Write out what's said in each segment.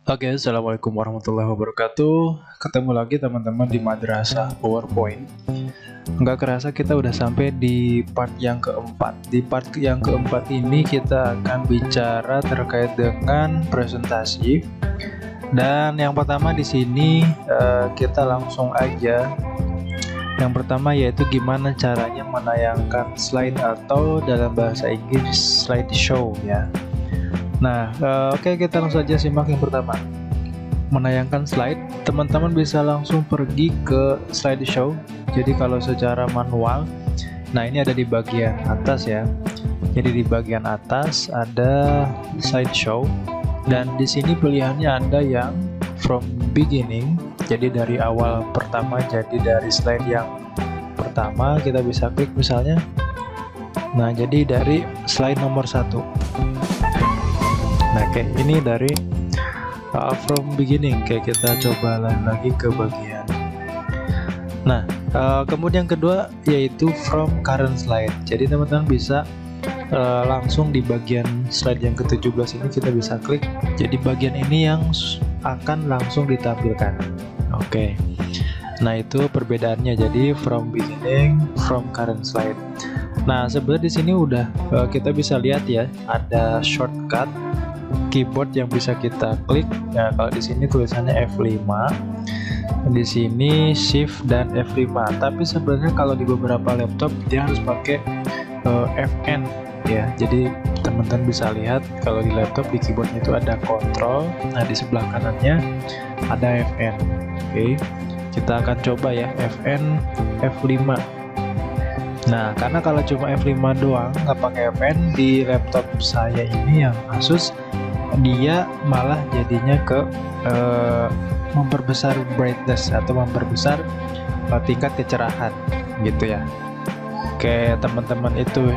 Oke, assalamualaikum warahmatullahi wabarakatuh. Ketemu lagi teman-teman di Madrasah PowerPoint. Nggak kerasa kita udah sampai di part yang keempat. Di part yang keempat ini kita akan bicara terkait dengan presentasi. Dan yang pertama di sini kita langsung aja. Yang pertama yaitu gimana caranya menayangkan slide atau dalam bahasa Inggris slideshow ya. Nah, oke, kita langsung saja simak yang pertama. Menayangkan slide, teman-teman bisa langsung pergi ke slideshow. Jadi kalau secara manual, nah ini ada di bagian atas ya. Jadi di bagian atas ada slideshow, dan di sini pilihannya ada yang from beginning. Jadi dari awal pertama, jadi dari slide yang pertama kita bisa klik misalnya. Nah, jadi dari slide nomor 1. Nah, kayak ini dari from beginning. Kayak kita coba lagi ke bagian. Nah, kemudian kedua yaitu from current slide. Jadi teman-teman bisa langsung di bagian slide yang ke-17 ini kita bisa klik. Jadi bagian ini yang akan langsung ditampilkan. Oke. Nah, itu perbedaannya. Jadi from beginning, from current slide. Nah, sebenarnya di sini udah kita bisa lihat ya, ada shortcut keyboard yang bisa kita klik. Ya, kalau di sini tulisannya F5, di sini Shift dan F5. Tapi sebenarnya kalau di beberapa laptop dia harus pakai Fn ya. Jadi teman-teman bisa lihat kalau di laptop di keyboardnya itu ada Control. Nah, di sebelah kanannya ada Fn. Oke, kita akan coba ya Fn F5. Nah, karena kalau cuma F5 doang nggak pakai Fn di laptop saya ini yang Asus, dia malah jadinya ke memperbesar brightness atau memperbesar tingkat kecerahan gitu ya. Oke teman-teman itu.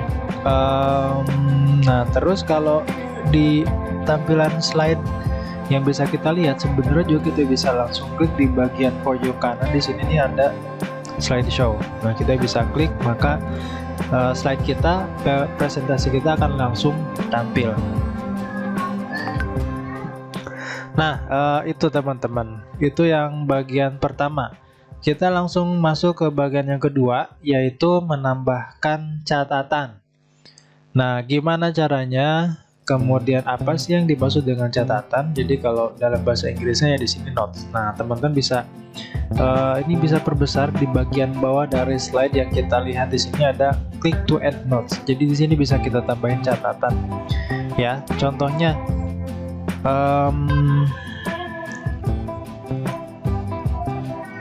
Nah, terus kalau di tampilan slide yang bisa kita lihat, sebenarnya juga kita bisa langsung klik di bagian pojok kanan. Di sini nih ada slideshow. Nah, kita bisa klik, maka slide kita, presentasi kita akan langsung tampil. Nah, itu teman-teman, itu yang bagian pertama. Kita langsung masuk ke bagian yang kedua, yaitu menambahkan catatan. Nah, gimana caranya? Kemudian apa sih yang dimaksud dengan catatan? Jadi kalau dalam bahasa Inggrisnya ya di sini notes. Nah, teman-teman bisa ini bisa perbesar di bagian bawah dari slide yang kita lihat. Di sini ada click to add notes. Jadi di sini bisa kita tambahin catatan. Ya, contohnya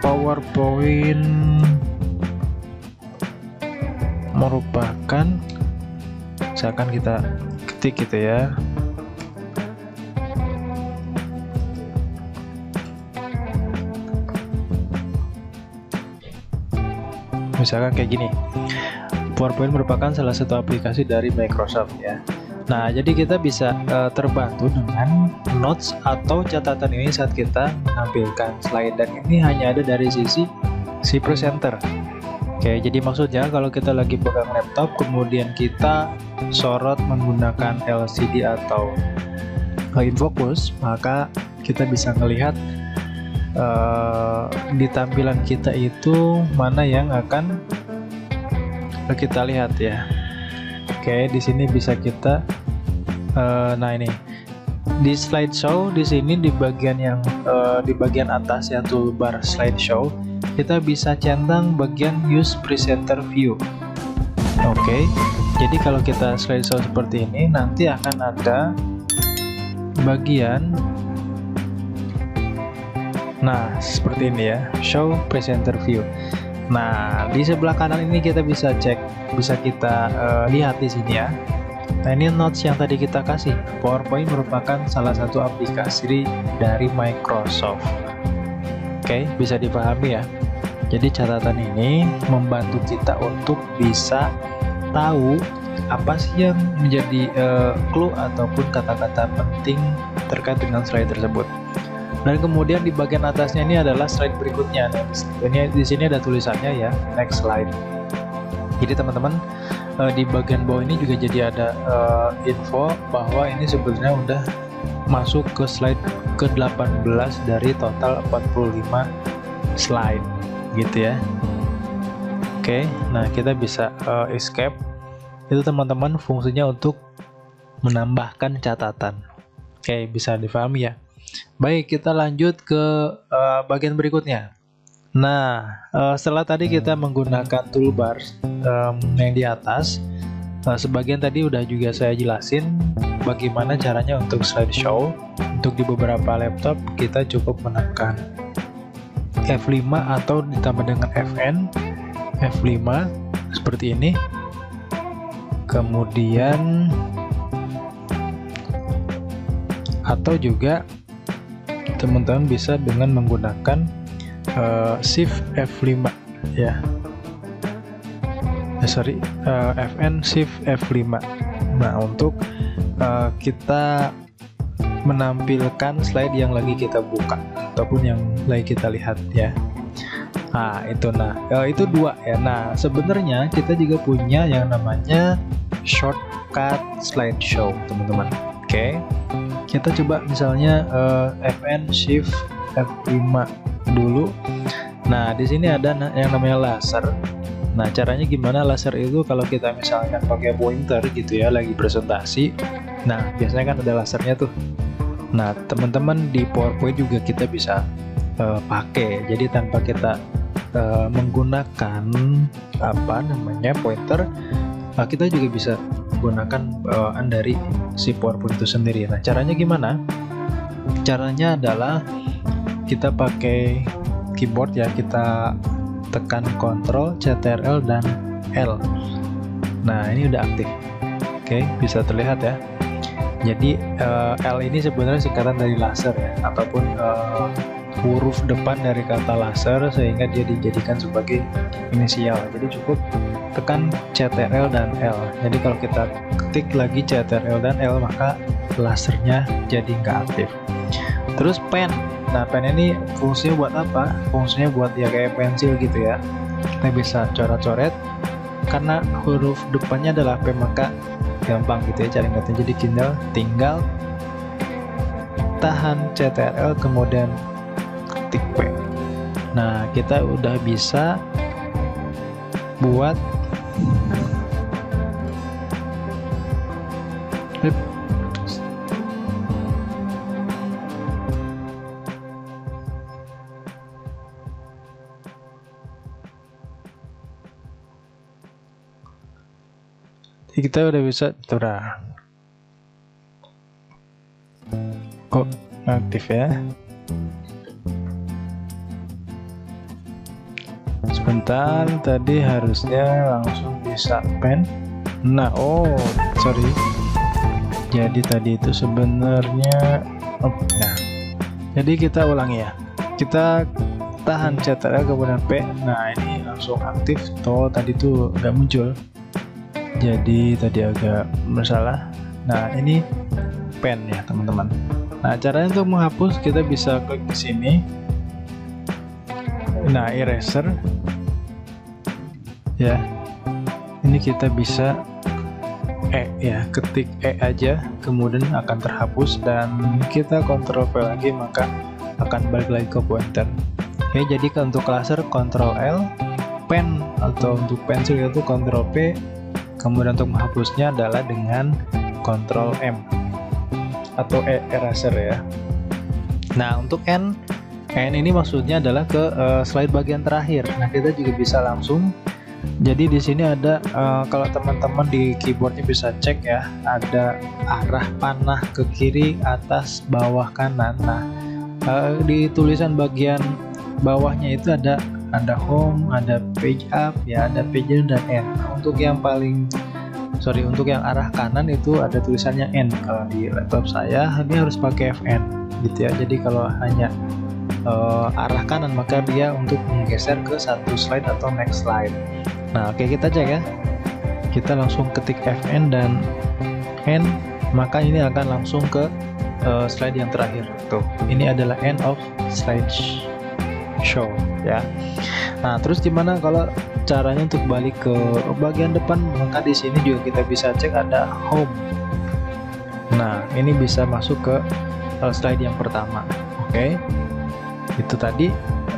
PowerPoint merupakan, misalkan kita ketik gitu ya, misalkan kayak gini, PowerPoint merupakan salah satu aplikasi dari Microsoft ya. Nah, jadi kita bisa terbantu dengan notes atau catatan ini saat kita menampilkan slide, dan ini hanya ada dari sisi si presenter. Oke, jadi maksudnya kalau kita lagi pegang laptop kemudian kita sorot menggunakan LCD atau InFocus, maka kita bisa melihat di tampilan kita itu mana yang akan kita lihat ya. Oke, di sini bisa kita nah ini di slideshow, di sini di bagian yang di bagian atas ya, toolbar slideshow, kita bisa centang bagian use presenter view. Oke, jadi kalau kita slideshow seperti ini, nanti akan ada bagian, nah seperti ini ya, show presenter view. Nah, di sebelah kanan ini kita bisa cek, bisa kita lihat di sini ya. Nah, ini notes yang tadi kita kasih. PowerPoint merupakan salah satu aplikasi dari Microsoft. Oke, bisa dipahami ya. Jadi catatan ini membantu kita untuk bisa tahu apa sih yang menjadi clue ataupun kata-kata penting terkait dengan slide tersebut. Dan kemudian di bagian atasnya ini adalah slide berikutnya. Ini di sini ada tulisannya ya, next slide. Jadi teman-teman di bagian bawah ini juga jadi ada info bahwa ini sebenarnya udah masuk ke slide ke-18 dari total 45 slide gitu ya. Oke, nah kita bisa escape. Itu teman-teman fungsinya untuk menambahkan catatan. Oke, bisa difahami ya. Baik, kita lanjut ke bagian berikutnya. Nah, setelah tadi kita menggunakan toolbar yang di atas, sebagian tadi udah juga saya jelasin bagaimana caranya untuk slideshow. Untuk di beberapa laptop kita cukup menekan F5 atau ditambah dengan Fn, F5 seperti ini. Kemudian atau juga teman-teman bisa dengan menggunakan Shift F5 ya. Fn Shift F5. Nah, untuk kita menampilkan slide yang lagi kita buka ataupun yang lagi kita lihat ya. Nah, itu dua ya. Nah, sebenarnya kita juga punya yang namanya shortcut slideshow, teman-teman. Oke. Kita coba misalnya Fn Shift F5 dulu. Nah, di sini ada yang namanya laser. Nah, caranya gimana laser itu kalau kita misalkan pakai pointer gitu ya, lagi presentasi. Nah, biasanya kan ada lasernya tuh. Nah, teman-teman di PowerPoint juga kita bisa pakai. Jadi tanpa kita menggunakan pointer, kita juga bisa menggunakan bawaan dari si PowerPoint itu sendiri. Nah, caranya gimana? Caranya adalah kita pakai keyboard ya, kita tekan Ctrl, Ctrl dan L. Nah, ini udah aktif. Oke, bisa terlihat ya. Jadi L ini sebenarnya singkatan dari laser ya, ataupun huruf depan dari kata laser sehingga dia dijadikan sebagai inisial. Jadi cukup tekan Ctrl dan L. Jadi kalau kita ketik lagi Ctrl dan L, maka lasernya jadi nggak aktif. Terus pen. Nah, pen ini fungsinya buat apa? Fungsinya buat ya kayak pensil gitu ya. Kita bisa coret-coret. Karena huruf depannya adalah P, maka gampang gitu ya cari ingatnya. Jadi tinggal tahan Ctrl kemudian ketik P. Nah, kita udah bisa buat kita udah bisa kok aktif ya. Sebentar, tadi harusnya langsung bisa pen. Nah, sorry. Jadi tadi itu sebenarnya nah. Jadi kita ulangi ya. Kita tahan Ctrl kemudian P. Nah, ini langsung aktif. Tadi tuh nggak muncul. Jadi tadi agak bersalah. Nah, ini pen ya, teman-teman. Nah, caranya untuk menghapus kita bisa klik di sini. Nah, eraser. Ya. Ini kita bisa ketik E aja, kemudian akan terhapus dan kita Ctrl V lagi maka akan balik lagi ke pointer. Oke, jadi untuk laser Ctrl L, pen atau untuk pensil itu Ctrl P. Kemudian untuk menghapusnya adalah dengan Ctrl M atau eraser ya. Nah, untuk N ini maksudnya adalah ke slide bagian terakhir. Nah, kita juga bisa langsung. Jadi di sini ada kalau teman-teman di keyboardnya bisa cek ya, ada arah panah ke kiri, atas, bawah, kanan. Nah, di tulisan bagian bawahnya itu ada home, ada page up, ya ada page down dan end. Untuk yang untuk yang arah kanan itu ada tulisannya end. Kalau di laptop saya ini harus pakai Fn gitu ya. Jadi kalau hanya arah kanan maka dia untuk menggeser ke satu slide atau next slide. Nah, oke, kita cek ya. Kita langsung ketik Fn dan end, maka ini akan langsung ke slide yang terakhir. Tuh, ini adalah end of slide show ya. Nah, terus gimana kalau caranya untuk balik ke bagian depan? Maka di sini juga kita bisa cek ada home. Nah, ini bisa masuk ke slide yang pertama. Oke. Itu tadi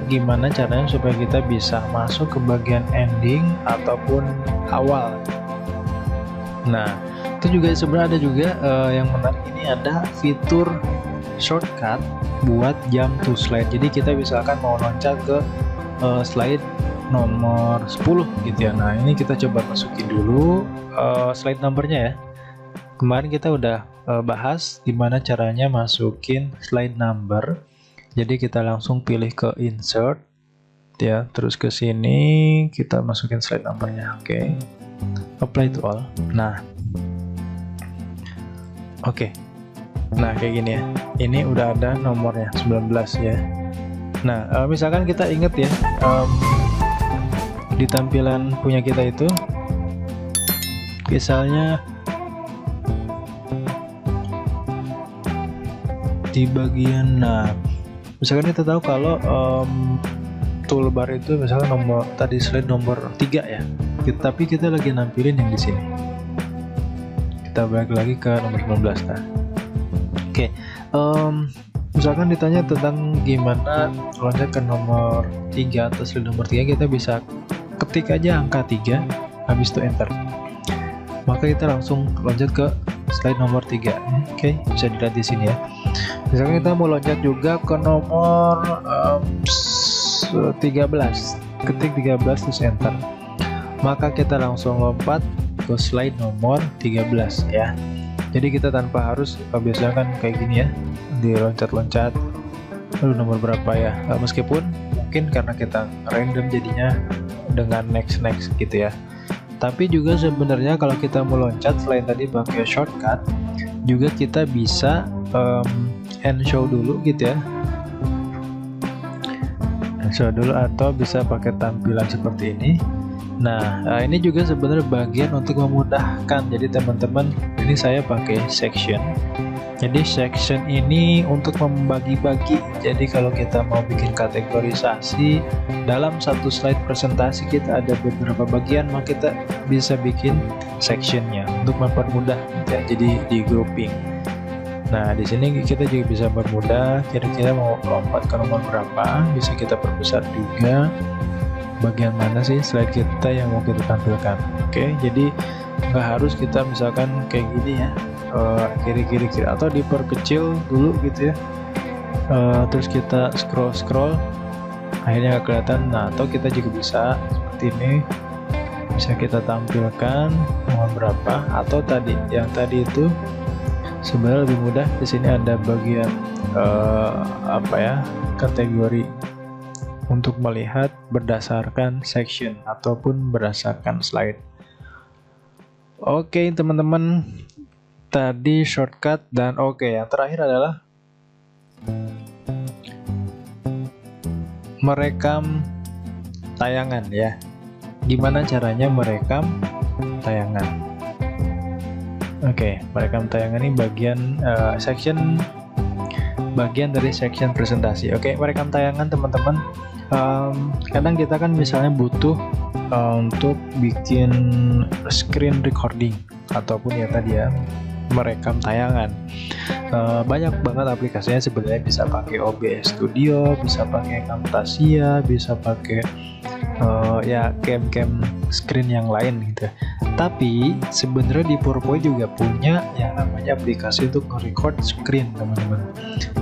gimana caranya supaya kita bisa masuk ke bagian ending ataupun awal. Nah, itu juga sebenarnya ada juga yang menarik, ini ada fitur shortcut buat jump to slide. Jadi kita misalkan mau loncat ke slide nomor 10 gitu ya. Nah, ini kita coba masukin dulu slide numbernya ya. Kemarin kita udah bahas gimana caranya masukin slide number. Jadi kita langsung pilih ke insert ya, terus ke sini kita masukin slide numbernya. Oke. Apply to all. Nah. Oke. Nah, kayak gini ya. Ini udah ada nomornya 19 ya. Nah, misalkan kita inget ya, di tampilan punya kita itu misalnya di bagian, nah misalkan kita tahu kalau toolbar itu misalkan nomor tadi slide nomor 3 ya, tapi kita lagi nampilin yang di sini. Kita balik lagi ke nomor 19. Nah, oke. Misalkan ditanya tentang gimana loncat ke nomor 3 atau slide nomor 3, kita bisa ketik aja angka 3, habis itu enter. Maka kita langsung loncat ke slide nomor 3. Oke, bisa dilihat di sini ya. Misalkan kita mau loncat juga ke nomor 13, ketik 13 terus enter. Maka kita langsung lompat ke slide nomor 13 ya. Jadi kita tanpa harus, biasanya kan kayak gini ya, diloncat-loncat nomor berapa ya, meskipun mungkin karena kita random jadinya dengan next gitu ya. Tapi juga sebenarnya kalau kita mau loncat selain tadi pakai shortcut, juga kita bisa end show dulu gitu ya, end show dulu, atau bisa pakai tampilan seperti ini. Nah, ini juga sebenarnya bagian untuk memudahkan. Jadi teman-teman, ini saya pakai section. Jadi section ini untuk membagi-bagi. Jadi kalau kita mau bikin kategorisasi dalam satu slide presentasi kita ada beberapa bagian, maka kita bisa bikin sectionnya untuk mempermudah ya. Jadi di grouping. Nah, di sini kita juga bisa mempermudah. Kira-kira mau lompat ke nomor berapa, bisa kita perbesar juga. Bagian mana sih slide kita yang mau kita tampilkan. Oke, jadi nggak harus kita misalkan kayak gini ya, kiri atau diperkecil dulu gitu ya, terus kita scroll akhirnya nggak kelihatan. Nah, atau kita juga bisa seperti ini, bisa kita tampilkan nomor berapa, atau tadi yang tadi itu sebenarnya lebih mudah. Di sini ada bagian kategori untuk melihat berdasarkan section ataupun berdasarkan slide. Oke teman-teman, tadi shortcut. Dan oke, yang terakhir adalah merekam tayangan ya. Gimana caranya merekam tayangan? Oke, merekam tayangan ini bagian bagian dari section presentasi. Oke, merekam tayangan teman-teman. Kadang kita kan misalnya butuh untuk bikin screen recording ataupun ya tadi ya merekam tayangan. Banyak banget aplikasinya sebenarnya, bisa pakai OBS Studio, bisa pakai Camtasia, bisa pakai cam screen yang lain gitu. Tapi sebenarnya di PowerPoint juga punya yang namanya aplikasi untuk nge-record screen teman-teman.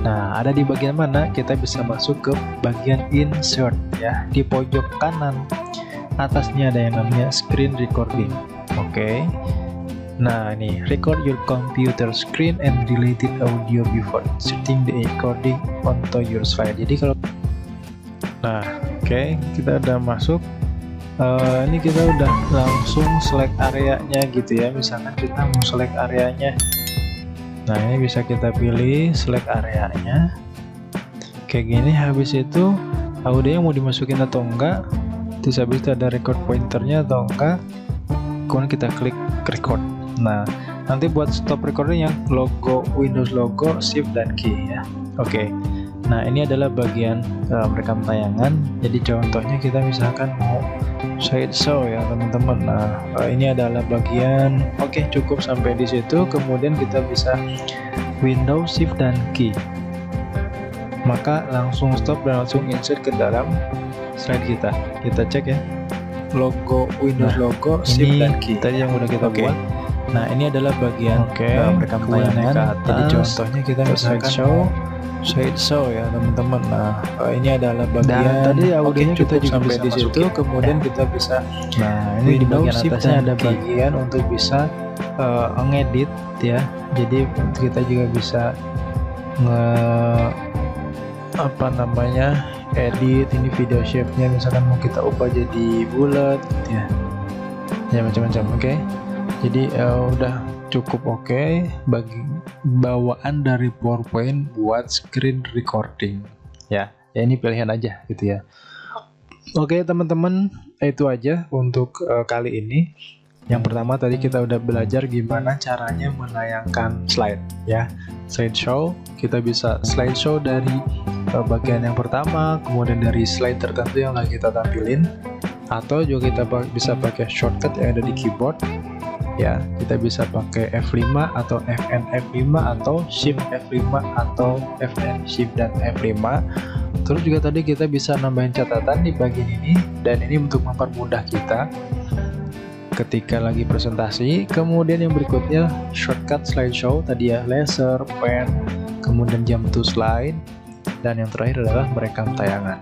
Nah, ada di bagian mana? Kita bisa masuk ke bagian insert ya, di pojok kanan atasnya ada yang namanya screen recording. Oke. Nah, ini record your computer screen and related audio before inserting the recording onto your slide. Jadi kalau kita udah masuk. Ini kita udah langsung select areanya gitu ya. Misalkan kita mau select areanya. Nah, ini bisa kita pilih select areanya. Kayak gini, habis itu audio mau dimasukin atau enggak. Terus habis itu ada record pointernya atau enggak. Kemudian kita klik record. Nah, nanti buat stop recording yang logo Windows logo, Shift dan Key ya. Oke. Nah, ini adalah bagian merekam tayangan. Jadi contohnya kita misalkan mau slideshow ya teman-teman. Nah, ini adalah bagian cukup sampai di situ. Kemudian kita bisa Windows Shift dan key. Maka langsung stop dan langsung insert ke dalam slide kita. Kita cek ya. Logo Windows logo Shift dan key. Tadi yang udah kita buat. Nah, ini adalah bagian rekam tayangan. Jadi contohnya kita misalkan slideshow ya teman-teman. Nah, ini adalah bagian tadi audionya kita juga sampai di situ. Kemudian kita bisa ini di bagian atasnya ada bagian untuk bisa ngedit ya. Jadi kita juga bisa edit ini video shape-nya, misalkan mau kita ubah jadi bulat ya macam-macam. Jadi udah cukup bagi bawaan dari PowerPoint buat screen recording ya ini pilihan aja gitu ya. Teman-teman, itu aja untuk kali ini. Yang pertama tadi kita udah belajar gimana caranya menayangkan slide ya, slideshow. Kita bisa slideshow dari bagian yang pertama, kemudian dari slide tertentu yang lagi kita tampilin, atau juga kita bisa pakai shortcut yang ada di keyboard ya. Kita bisa pakai F5 atau Fn F5 atau Shift F5 atau Fn Shift dan F5. Terus juga tadi kita bisa nambahin catatan di bagian ini, dan ini untuk mempermudah kita ketika lagi presentasi. Kemudian yang berikutnya shortcut slideshow tadi ya, laser, pen, kemudian jump to slide, dan yang terakhir adalah merekam tayangan.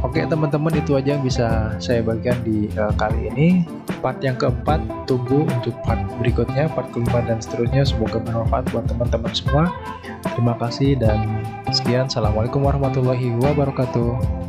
Teman-teman, itu aja yang bisa saya bagikan di kali ini. Part yang keempat tunggu untuk part berikutnya, part kelima dan seterusnya. Semoga bermanfaat buat teman-teman semua. Terima kasih dan sekian. Assalamualaikum warahmatullahi wabarakatuh.